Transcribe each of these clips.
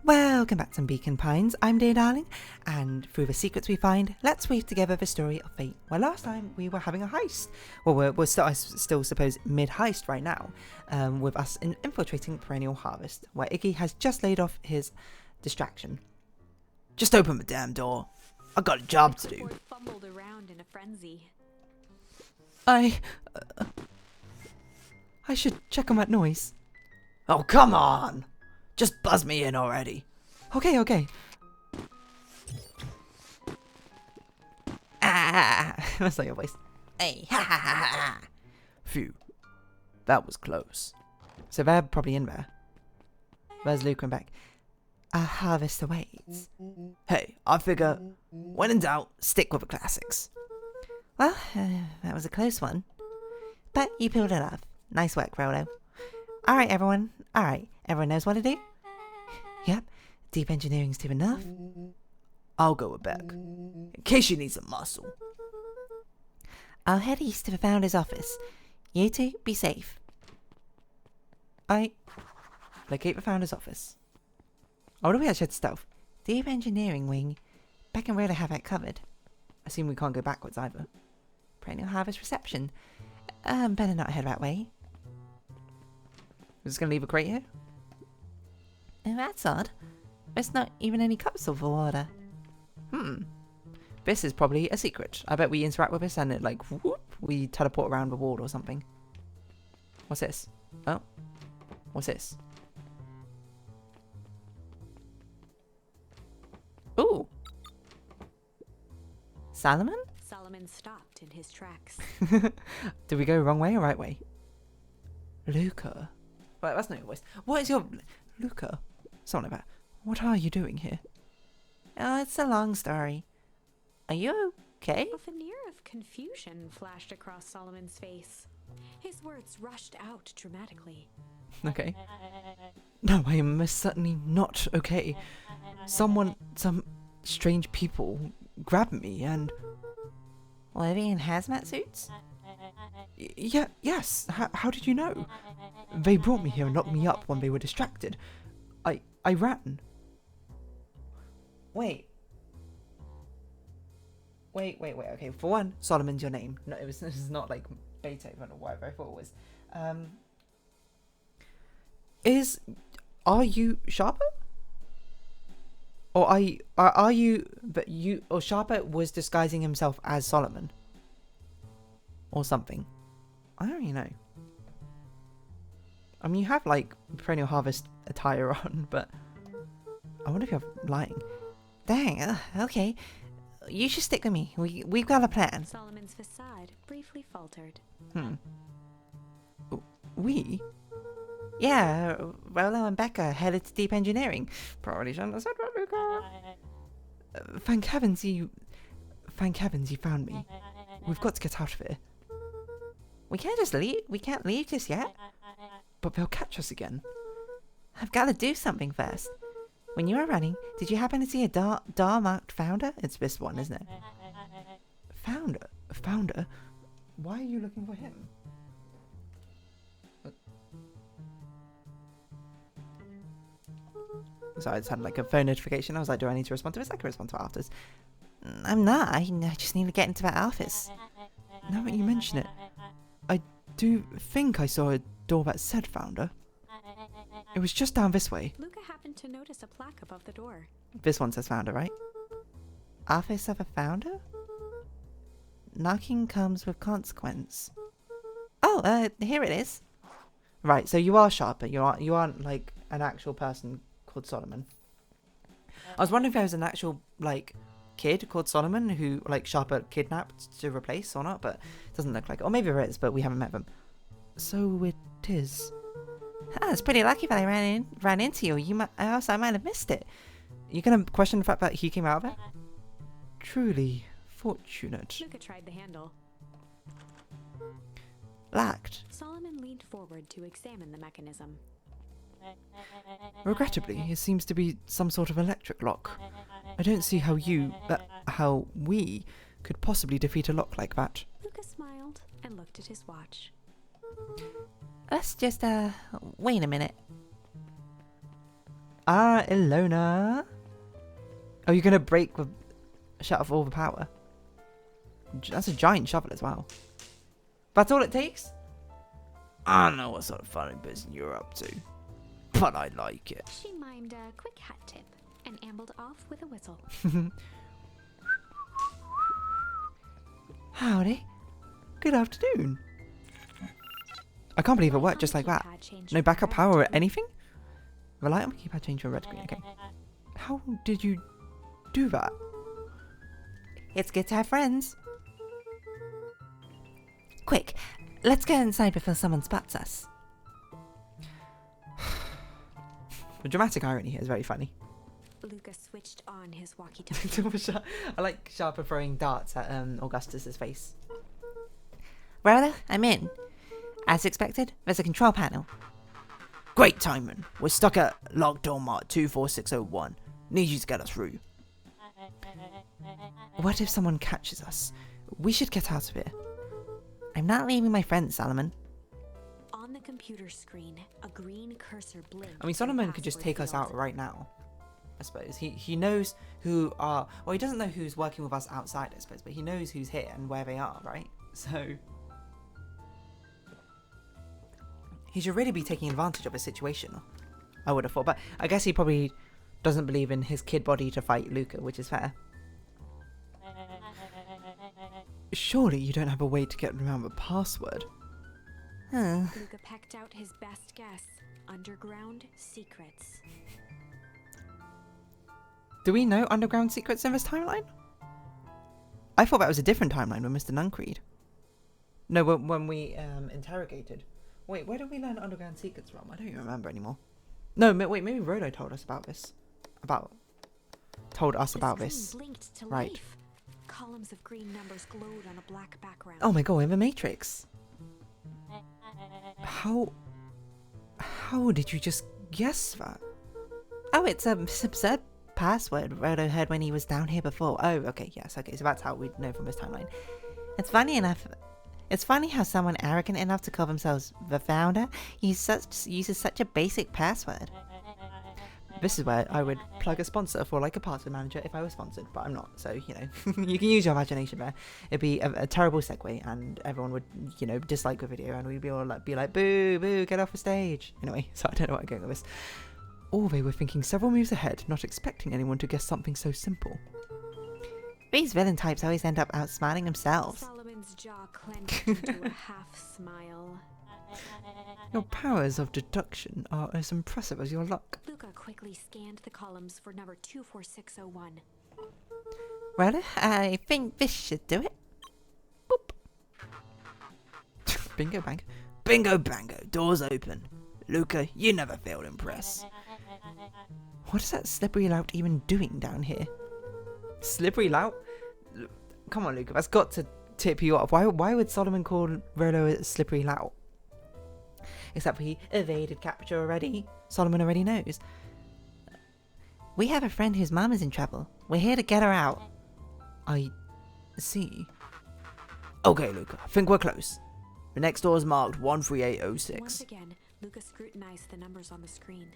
Welcome back to Beacon Pines. I'm Dear Darling, and through the secrets we find, let's weave together the story of fate. Well, last time we were having a heist. Well, we're still, I still suppose, mid-heist right now, with us infiltrating Perennial Harvest, where Iggy has just laid off his distraction. Just open the damn door. I've got a job to do. Fumbled around in a frenzy. I should check on that noise. Oh, come on! Just buzz me in already. Okay. Ah, that's not your voice. Hey, ha ha ha ha. Phew, that was close. So they're probably in there. Where's Luka and back? A harvest awaits. Hey, I figure, when in doubt, stick with the classics. Well, that was a close one. But you pulled it off. Nice work, Rolo. Alright, everyone. Alright, everyone knows what to do? Yep, deep engineering's too enough. I'll go with Beck, in case she needs some muscle. I'll head east to the founder's office. You two, be safe. Locate the founder's office. Oh, do we actually head stealth? Deep engineering wing. Beck and Rhoda have that covered. I assume we can't go backwards either. Perennial Harvest reception. Better not head that way. We're just gonna leave a crate here? Oh, that's odd. There's not even any cups of water. This is probably a secret. I bet we interact with this and it like, whoop, we teleport around the wall or something. What's this? Oh. What's this? Ooh. Solomon? Solomon stopped in his tracks. Did we go wrong way or right way? Luka. Well, that's not your voice. What is your... Luka? Something like that. What are you doing here? Oh, it's a long story. Are you okay? A veneer of confusion flashed across Solomon's face. His words rushed out dramatically. Okay. No, I am most certainly not okay. Some strange people grabbed me and... Were they in hazmat suits? Yes. How did you know? They brought me here and locked me up when they were distracted. I ran. Wait. Okay, for one, Solomon's your name. No, this is not like Beethoven or whatever I thought it was. Are you Sharper? Or are you? But you or Sharper was disguising himself as Solomon, or something. I don't really know. I mean, you have like Perennial Harvest attire on, but I wonder if you're lying. Dang. Okay. You should stick with me. We've got a plan. Solomon's facade briefly faltered. We? Yeah, Rolo and Becca headed to deep engineering. Probably shouldn't have said that, Luka. Thank heavens you found me. We've got to get out of here. We can't just leave. We can't leave just yet. But they'll catch us again. I've got to do something first. When you were running, did you happen to see a dar marked founder? It's this one, isn't it? Founder? Why are you looking for him? So I just had like a phone notification. I was like, do I need to respond to this? I can respond to it afterwards. I'm not. I just need to get into that office. Now that you mention it, I do think I saw a door that said founder. It was just down this way. Luka happened to notice a plaque above the door. This one says founder, right? Office of a founder? Knocking comes with consequence. Oh, here it is. Right, so you are Sharper. You aren't like an actual person called Solomon. I was wondering if there was an actual like kid called Solomon who like Sharper kidnapped to replace or not, but it doesn't look like it. Or maybe there is, but we haven't met them. So it is. Ah, it's pretty lucky that I ran into you. I might have missed it. You gonna question the fact that he came out of it? Truly fortunate. Luka tried the handle. Locked. Solomon leaned forward to examine the mechanism. Regrettably, it seems to be some sort of electric lock. I don't see how we could possibly defeat a lock like that. Luka smiled and looked at his watch. Let's just, wait a minute. Ah, Ilona. Oh, you're gonna shut off all the power. That's a giant shovel as well. That's all it takes? I don't know what sort of funny business you're up to, but I like it. She mimed a quick hat tip and ambled off with a whistle. Howdy. Good afternoon. I can't believe it worked just like that. No backup power or anything? Rely on the keypad change from red to green, okay. How did you do that? It's good to have friends. Quick, let's go inside before someone spots us. The dramatic irony here is very funny. Luka switched on his walkie-talkie. I like Sharper throwing darts at Augustus's face. Well, I'm in. As expected, there's a control panel. Great timing. We're stuck at log door mark 24601. Need you to get us through. What if someone catches us? We should get out of here. I'm not leaving my friends, Solomon. On the computer screen, a green cursor blinked. I mean, Solomon could just take us out right now. I suppose he knows who are. Well, he doesn't know who's working with us outside, I suppose, but he knows who's here and where they are, right? So he should really be taking advantage of the situation, I would have thought. But I guess he probably doesn't believe in his kid body to fight Luka, which is fair. Surely you don't have a way to get around the password. Luka pecked out his best guess. Underground secrets. Do we know underground secrets in this timeline? I thought that was a different timeline with Mr. Nuncreed. No, when we interrogated. Wait, where did we learn underground secrets from? I don't even remember anymore. No, wait, maybe Rolo told us about this. Told us about this. Blinked to right. life. Columns of green numbers glowed on a black background. Oh my god, in the Matrix. How did you just guess that? Oh, it's absurd password Rolo heard when he was down here before. Oh, okay, yes, okay, so that's how we know from this timeline. It's funny how someone arrogant enough to call themselves the founder uses such a basic password. This is where I would plug a sponsor for like a password manager if I was sponsored, but I'm not, so, you know, you can use your imagination there. It'd be a terrible segue and everyone would, you know, dislike the video and we'd be all like, boo, boo, get off the stage. Anyway, so I don't know where I'm going with this. Or they were thinking several moves ahead, not expecting anyone to guess something so simple. These villain types always end up outsmarting themselves. Solomon's jaw clenched into a half smile. Your powers of deduction are as impressive as your luck. Luka quickly scanned the columns for number 24601. Well, I think this should do it. Boop. Bingo bango. Bingo bango. Doors open. Luka, you never fail to impress. What is that slippery lout even doing down here? Slippery lout? Come on, Luka, that's got to tip you off. Why would Solomon call Rolo a slippery lout? Except for he evaded capture already. Solomon already knows. We have a friend whose mom is in trouble. We're here to get her out. I see. Okay, Luka, I think we're close. The next door is marked 13806. Once again, Luka scrutinized the numbers on the screen.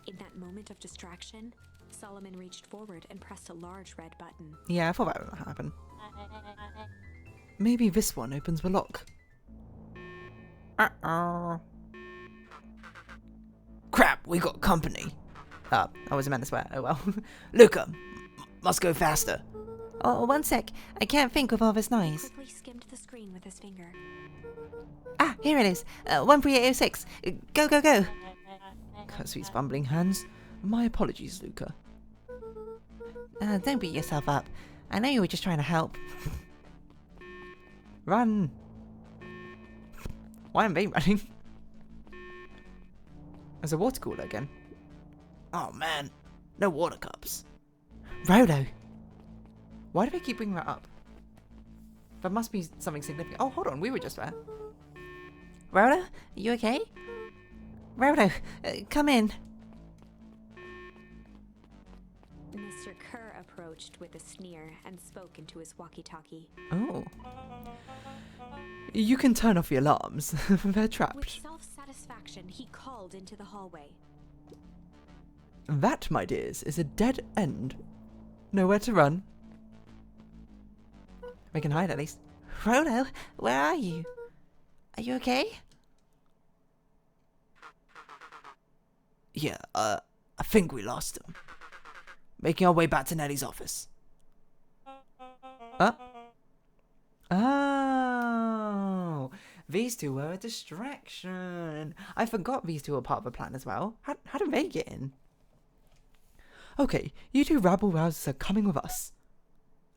In that moment of distraction, Solomon reached forward and pressed a large red button. Yeah, I thought that would happen. Maybe this one opens the lock. Crap, we got company. I was meant to swear. Oh well. Luka, must go faster. Oh, one sec. I can't think with all this noise. He quickly skimmed the screen with his finger. Ah, here it is. 13806. Go, go, go. Curse these fumbling hands. My apologies, Luka. Don't beat yourself up. I know you were just trying to help. Run. Why am they running? There's a water cooler again. Oh man, no water cups. Rolo. Why do they keep bringing that up? There must be something significant. Oh, hold on, we were just there. Rolo, you okay? Rolo, come in. Mr. Kerr approached with a sneer and spoke into his walkie-talkie. Oh. You can turn off the alarms. They're With trapped. self-satisfaction, he called into the hallway. That, my dears, is a dead end. Nowhere to run. We can hide at least. Rolo, where are you? Are you okay? Yeah, I think we lost him. Making our way back to Nelly's office. Oh, these two were a distraction. I forgot these two were part of the plan as well. How did they get in? Okay, you two rabble-rousers are coming with us.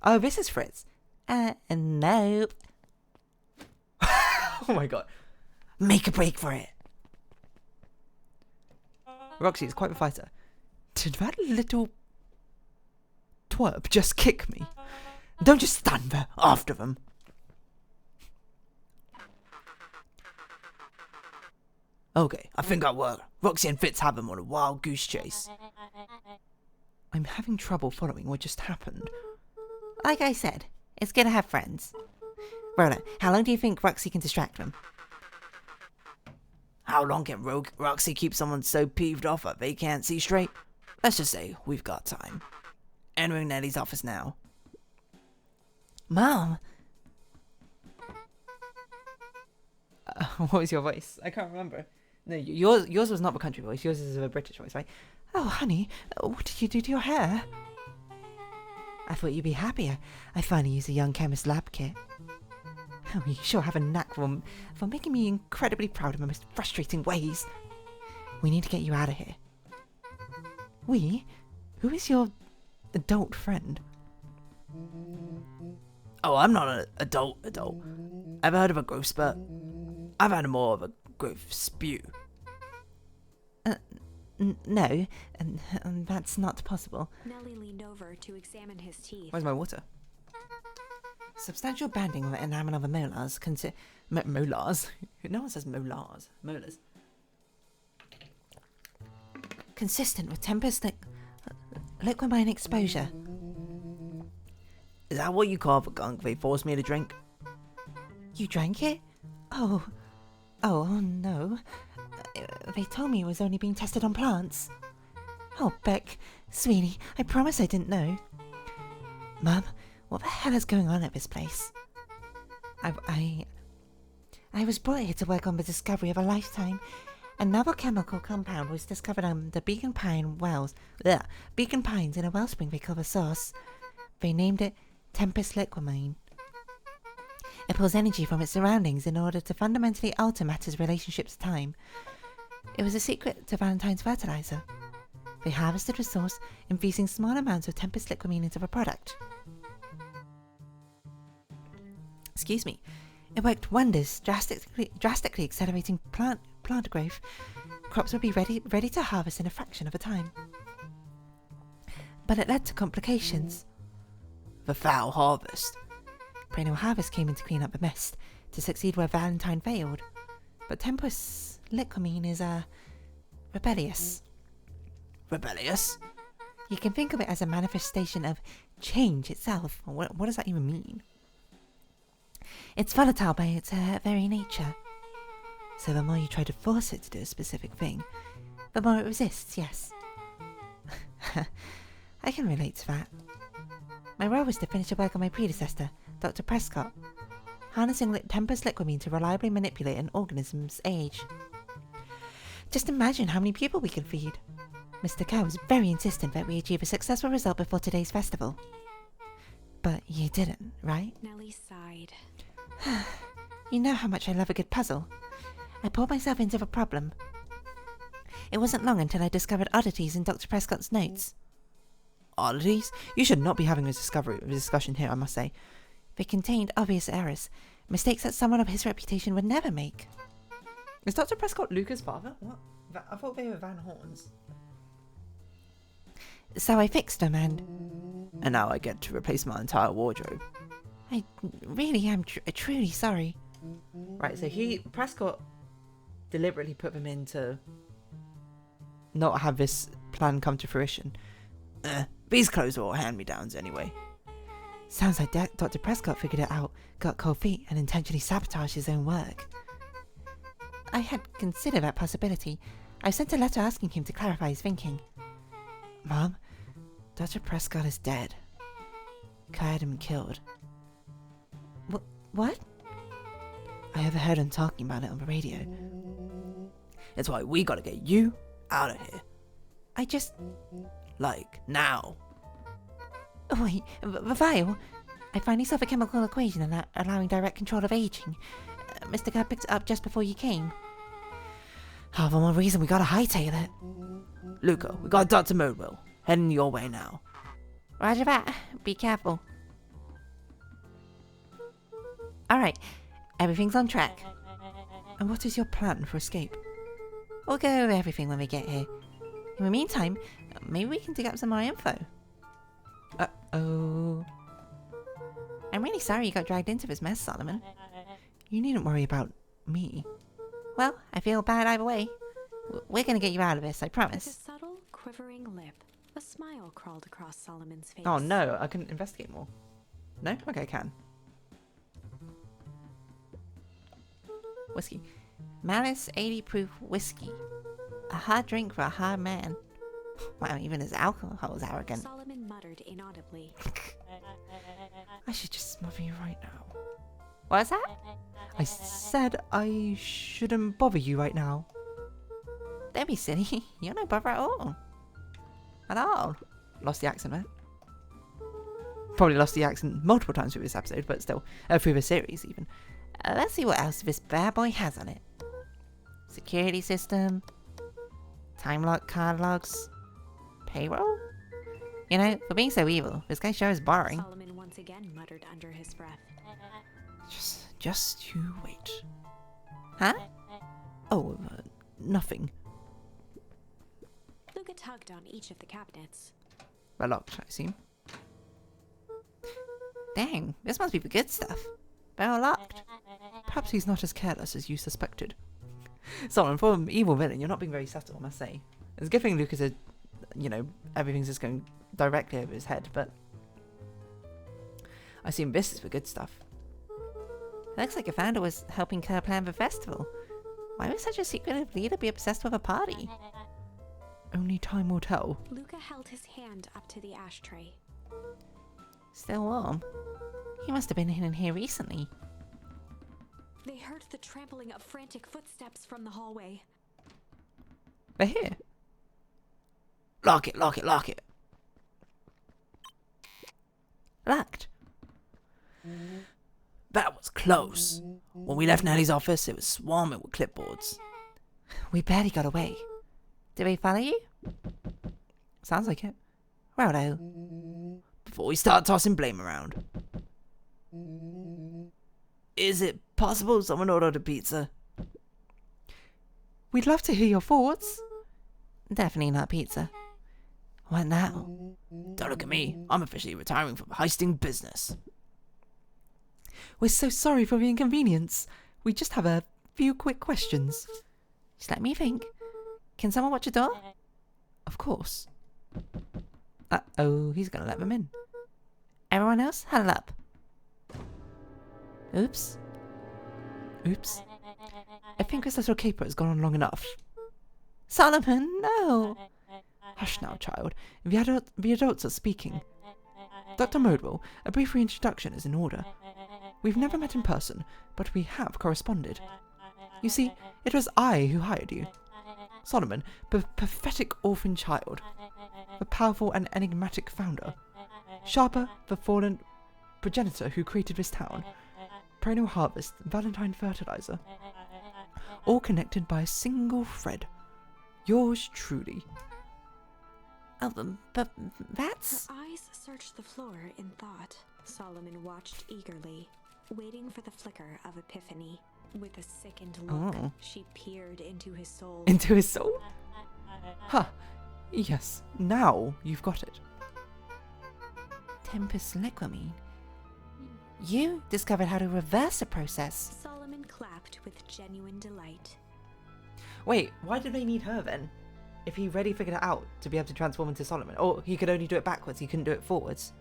Oh, this is Fritz. Nope. Oh my god. Make a break for it. Roxy is quite a fighter. Did that little twerp just kick me? Don't just stand there after them. Okay, I think I will. Roxy and Fitz have them on a wild goose chase. I'm having trouble following what just happened. Like I said, it's gonna have friends. Rolo, how long do you think Roxy can distract them? How long can Roxy keep someone so peeved off that they can't see straight? Let's just say we've got time. Entering Nelly's office now. Mom! What was your voice? I can't remember. No, yours was not the country voice. Yours is a British voice, right? Oh, honey, what did you do to your hair? I thought you'd be happier. I finally used a young chemist lab kit. Oh, you sure have a knack for making me incredibly proud in my most frustrating ways. We need to get you out of here. We? Who is your adult friend? Oh, I'm not an adult. Ever heard of a growth spurt? I've had more of a growth spew. No, that's not possible. Nelly leaned over to examine his teeth. Where's my water? Substantial banding of the enamel of the molars molars? No one says molars. Molars. Consistent with tempest liquamine exposure. Is that what you call the gunk they forced me to drink? You drank it? Oh no. They told me it was only being tested on plants. Oh, Beck, sweetie, I promise I didn't know. Mum, what the hell is going on at this place? I was brought here to work on the discovery of a lifetime. A novel chemical compound was discovered on the Beacon Pines in a wellspring they call the source. They named it Tempest Liquamine. It pulls energy from its surroundings in order to fundamentally alter matter's relationships to time. It was a secret to Valentine's fertilizer. They harvested the source, infusing small amounts of Tempest Liquamine into the product. Excuse me. It worked wonders, drastically accelerating plant growth. Crops would be ready to harvest in a fraction of a time. But it led to complications. The foul harvest. Perennial harvest came in to clean up the mess, to succeed where Valentine failed. But Tempest Liquamine is, rebellious. Rebellious? You can think of it as a manifestation of change itself. What does that even mean? It's volatile by its very nature. So the more you try to force it to do a specific thing, the more it resists, yes. I can relate to that. My role was to finish the work of my predecessor, Dr. Prescott, harnessing Tempest Liquamine to reliably manipulate an organism's age. Just imagine how many people we could feed. Mr. Cow was very insistent that we achieve a successful result before today's festival. But you didn't, right? Nelly sighed. You know how much I love a good puzzle. I poured myself into the problem. It wasn't long until I discovered oddities in Dr. Prescott's notes. Oddities? You should not be having a discussion here, I must say. They contained obvious errors, mistakes that someone of his reputation would never make. Is Dr. Prescott Luka's father? What? I thought they were Van Horns. So I fixed them and now I get to replace my entire wardrobe. I really am truly sorry. Right, so Prescott deliberately put them in to not have this plan come to fruition. These clothes are all hand-me-downs anyway. Sounds like Dr. Prescott figured it out, got cold feet, and intentionally sabotaged his own work. I had considered that possibility. I sent a letter asking him to clarify his thinking. Mom, Dr. Prescott is dead. Kai had him killed. What? I overheard him talking about it on the radio. That's why we gotta get you out of here. Like, now. Oh, wait, the vial? I finally solved a chemical equation allowing direct control of aging. Mr. Guy picked it up just before you came. Oh, for one reason we gotta hightail it. Luka, we got Dr. Modwell. Heading your way now. Roger that. Be careful. Alright, everything's on track. And what is your plan for escape? We'll go over everything when we get here. In the meantime, maybe we can dig up some more info. Uh-oh. I'm really sorry you got dragged into this mess, Solomon. You needn't worry about me. Well, I feel bad either way. We're gonna get you out of this, I With a promise. subtle, quivering lip, a smile crawled across Solomon's face. Oh no, I can investigate more. No? Okay, I can. Whiskey. Malice 80 proof whiskey. A hard drink for a hard man. Wow, even his alcohol is arrogant. Solomon muttered inaudibly. I should just smother you right now. What's that? I said I shouldn't bother you right now. Don't be silly. You're no bother at all. At all. Lost the accent, man. Probably lost the accent multiple times through this episode, but still. Through the series, even. Let's see what else this bad boy has on it. Security system. Time lock card logs. Payroll? You know, for being so evil, this guy sure is boring. Solomon once again muttered under his breath. Just you wait. Huh? Oh, nothing. Luka tugged on each of the cabinets. They're locked, I assume. Dang, this must be the good stuff. They're all locked. Perhaps he's not as careless as you suspected. Solomon, for an evil villain, you're not being very subtle, I must say. It's a good thing Luka's a, everything's just going directly over his head, but I assume this is the good stuff. Looks like your founder was helping Kerr plan the festival. Why would such a secretive leader be obsessed with a party? Only time will tell. Luka held his hand up to the ashtray. Still warm. He must have been in here recently. They heard the trampling of frantic footsteps from the hallway. They're here. Lock it, lock it, lock it. Locked. That was close. When we left Nelly's office, it was swarming with clipboards. We barely got away. Did we follow you? Sounds like it. Righto. Before we start tossing blame around. Is it possible someone ordered a pizza? We'd love to hear your thoughts. Definitely not pizza. What now? Don't look at me. I'm officially retiring from heisting business. We're so sorry for the inconvenience. We just have a few quick questions. Just let me think. Can someone watch the door? Of course. Uh-oh, he's gonna let them in. Everyone else, huddle up. Oops. Oops. I think this little caper has gone on long enough. Solomon, no! Hush now, child. The adults are speaking. Dr. Modwell, a brief reintroduction is in order. We've never met in person, but we have corresponded. You see, it was I who hired you. Solomon, the pathetic orphan child. The powerful and enigmatic founder. Sharper, the fallen progenitor who created this town. Perennial harvest, Valentine fertilizer. All connected by a single thread. Yours truly. Oh, but that's... Her eyes searched the floor in thought. Solomon watched eagerly, waiting for the flicker of epiphany. With a sickened look, she peered into his soul. Into his soul? Huh. Yes, now you've got it. Tempus liquamine. You discovered how to reverse a process. Solomon clapped with genuine delight. Wait, why did they need her then? If he already figured it out to be able to transform into Solomon. Or he could only do it backwards, he couldn't do it forwards.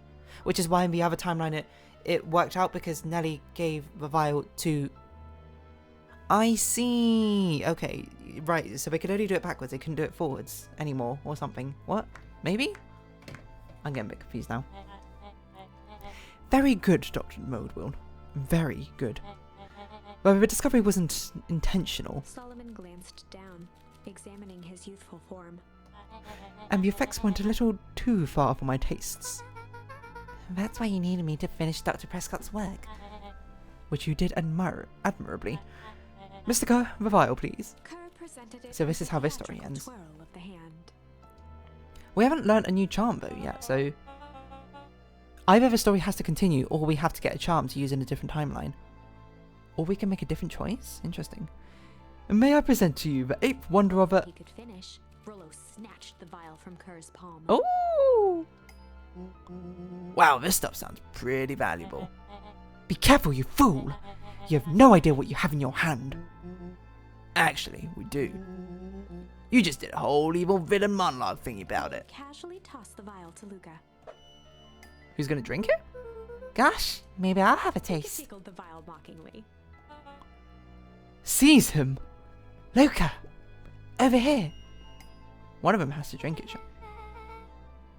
Which is why in the other timeline it worked out because Nelly gave the vial to... I see! Okay, right, so they could only do it backwards, they couldn't do it forwards anymore or something. What? Maybe? I'm getting a bit confused now. Very good, Dr. Moldwill. Very good. But the discovery wasn't intentional, Solomon glanced down, examining his youthful form. and the effects went a little too far for my tastes, That's why you needed me to finish Dr. Prescott's work. which you did admirably. Mr. Kerr, the vial, please. Kerr presented it So this with is a how this story theatrical ends. twirl of the hand. We haven't learnt a new charm though yet, so either the story has to continue or we have to get a charm to use in a different timeline. Or we can make a different choice. Interesting. May I present to you the eighth wonder of He could finish. Rollo snatched the vial from Kerr's palm. Oh! Wow, this stuff sounds pretty valuable. Be careful, you fool! You have no idea what you have in your hand. Actually, we do. You just did a whole evil villain monologue thingy about it. Casually tossed the vial to Luka. Who's gonna drink it? Gosh, maybe I'll have a He taste. tickled the vial mockingly. Seize him! Luka! Over here! One of them has to drink it, sure.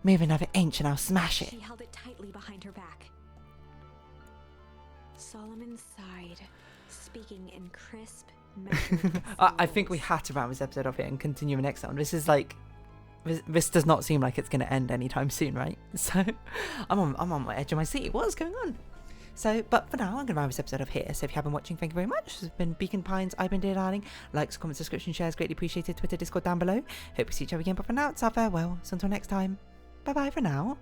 Move another inch and I'll smash it. She held it tightly behind her back. Solomon sighed, speaking in crisp, measured I think we syllables. have to round this episode off here and continue the next one. This is like... This does not seem like it's going to end anytime soon, right? So, I'm on my edge of my seat. What's going on? So, but for now, I'm going to round this episode off here. So if you have been watching, thank you very much. This has been Beacon Pines. I've been Dear Darling. Likes, comments, subscription, shares, greatly appreciated. Twitter, Discord down below. Hope we see each other again. But for now, it's our farewell. So until next time, bye-bye for now.